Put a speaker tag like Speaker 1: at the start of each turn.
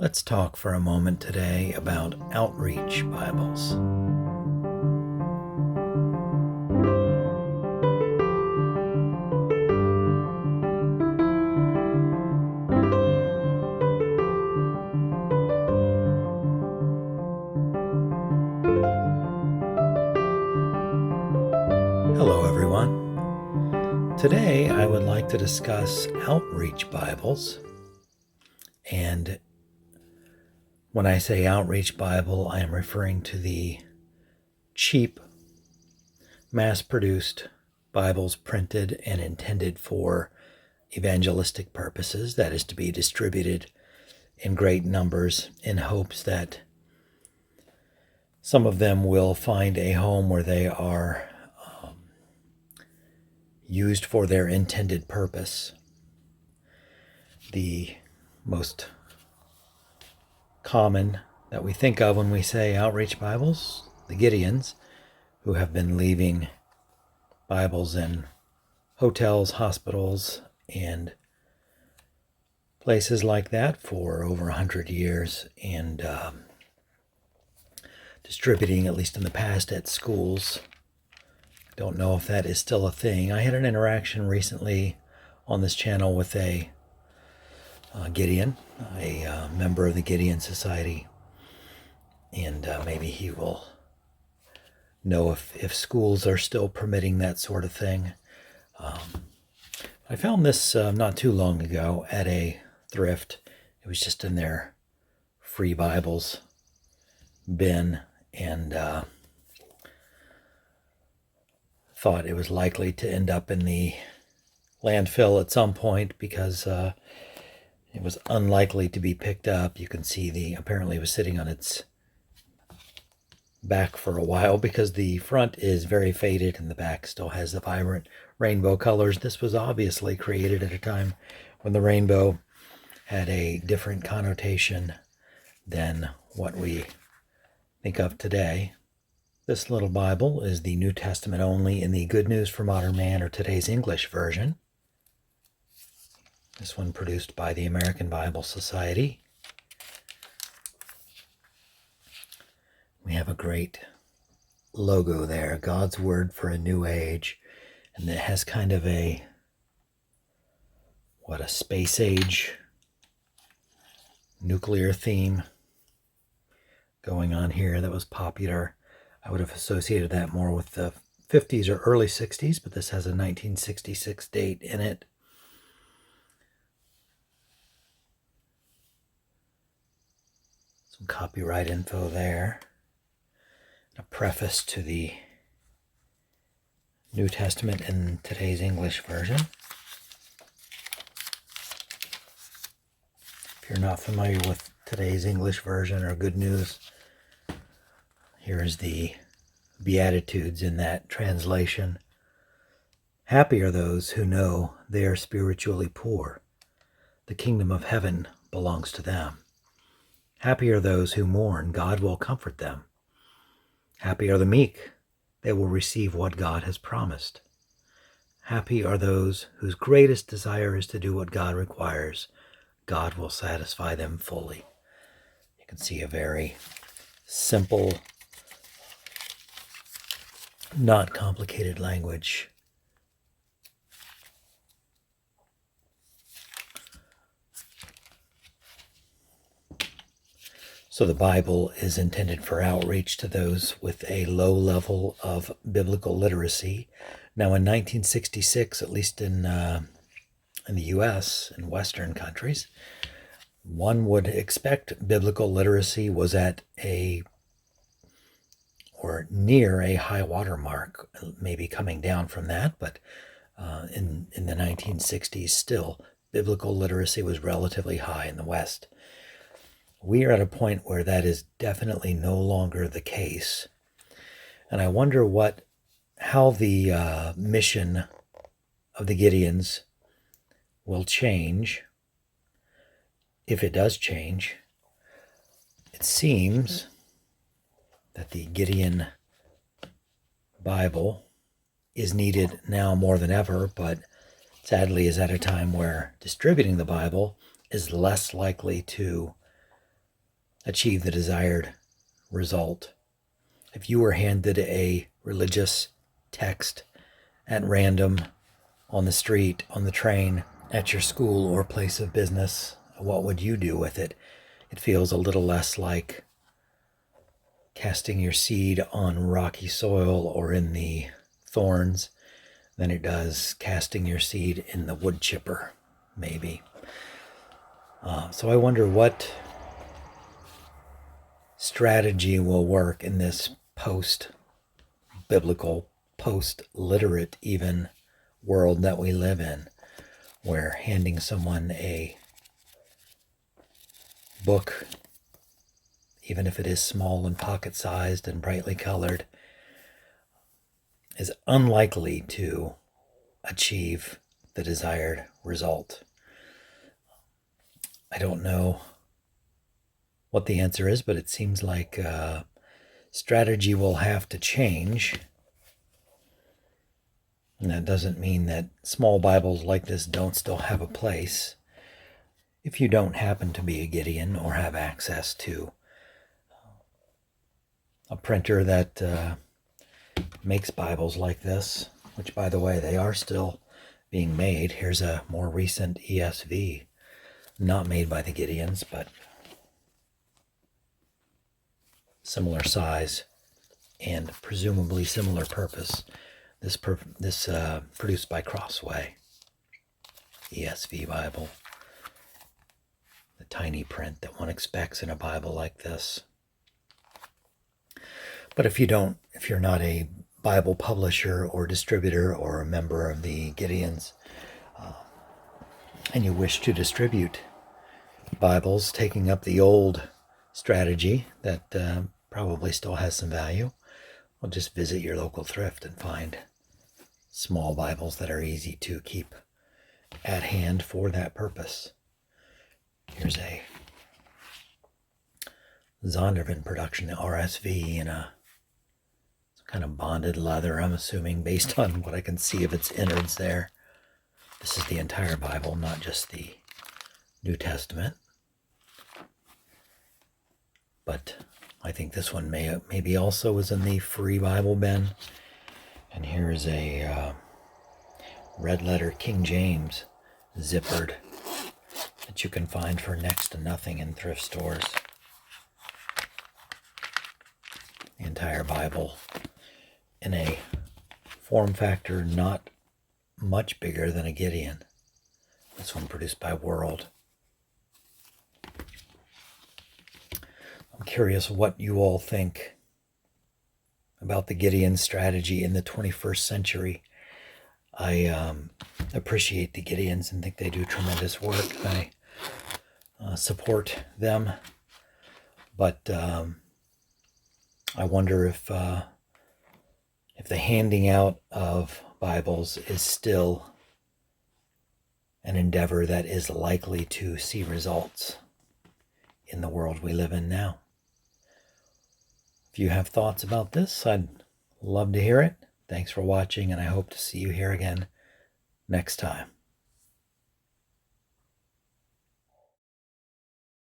Speaker 1: Let's talk for a moment today about outreach Bibles. Hello, everyone. Today I would like to discuss outreach Bibles. And when I say outreach Bible, I am referring to the cheap, mass-produced Bibles printed and intended for evangelistic purposes, that is to be distributed in great numbers in hopes that some of them will find a home where they are used for their intended purpose. The most common that we think of when we say outreach Bibles, the Gideons, who have been leaving Bibles in hotels, hospitals, and places like that for over 100 years, and distributing, at least in the past, at schools. Don't know if that is still a thing. I had an interaction recently on this channel with a Gideon, a member of the Gideon Society, and maybe he will know if schools are still permitting that sort of thing. I found this not too long ago at a thrift. It was just in their free Bibles bin, and thought it was likely to end up in the landfill at some point because it was unlikely to be picked up. You can see apparently it was sitting on its back for a while because the front is very faded and the back still has the vibrant rainbow colors. This was obviously created at a time when the rainbow had a different connotation than what we think of today. This little Bible is the New Testament only in the Good News for Modern Man, or today's English version. This one produced by the American Bible Society. We have a great logo there, God's Word for a New Age, and it has kind of a space age nuclear theme going on here that was popular. I would have associated that more with the 50s or early 60s, but this has a 1966 date in it. Some copyright info there. A preface to the New Testament in today's English version. If you're not familiar with today's English version or Good News, here's the Beatitudes in that translation. Happy are those who know they are spiritually poor. The kingdom of heaven belongs to them. Happy are those who mourn. God will comfort them. Happy are the meek. They will receive what God has promised. Happy are those whose greatest desire is to do what God requires. God will satisfy them fully. You can see a very simple, not complicated language. So the Bible is intended for outreach to those with a low level of biblical literacy. Now in 1966, at least in the U.S. and Western countries, one would expect biblical literacy was at or near a high water mark, maybe coming down from that, but in the 1960s still, biblical literacy was relatively high in the West. We are at a point where that is definitely no longer the case. And I wonder how the mission of the Gideons will change, if it does change. It seems that the Gideon Bible is needed now more than ever, but sadly is at a time where distributing the Bible is less likely to achieve the desired result. If you were handed a religious text at random on the street, on the train, at your school or place of business, what would you do with it? It feels a little less like casting your seed on rocky soil or in the thorns than it does casting your seed in the wood chipper, maybe. So I wonder what strategy will work in this post-biblical, post-literate even world that we live in, where handing someone a book, even if it is small and pocket-sized and brightly colored, is unlikely to achieve the desired result. I don't know what the answer is, but it seems like strategy will have to change. And that doesn't mean that small Bibles like this don't still have a place. If you don't happen to be a Gideon or have access to a printer that makes Bibles like this, which, by the way, they are still being made. Here's a more recent ESV, not made by the Gideons, but similar size and presumably similar purpose. This produced by Crossway ESV Bible, the tiny print that one expects in a Bible like this. But if you're not a Bible publisher or distributor or a member of the Gideons, and you wish to distribute Bibles taking up the old strategy that probably still has some value, well, just visit your local thrift and find small Bibles that are easy to keep at hand for that purpose. Here's a Zondervan production, the RSV, in a kind of bonded leather, I'm assuming, based on what I can see of its innards there. This is the entire Bible, not just the New Testament. But I think this one maybe also was in the free Bible bin. And here is a red letter King James zippered that you can find for next to nothing in thrift stores. The entire Bible in a form factor not much bigger than a Gideon. This one produced by World. I'm curious what you all think about the Gideon strategy in the 21st century. I appreciate the Gideons and think they do tremendous work. I support them, but I wonder if the handing out of Bibles is still an endeavor that is likely to see results in the world we live in now. If you have thoughts about this, I'd love to hear it. Thanks for watching, and I hope to see you here again next time.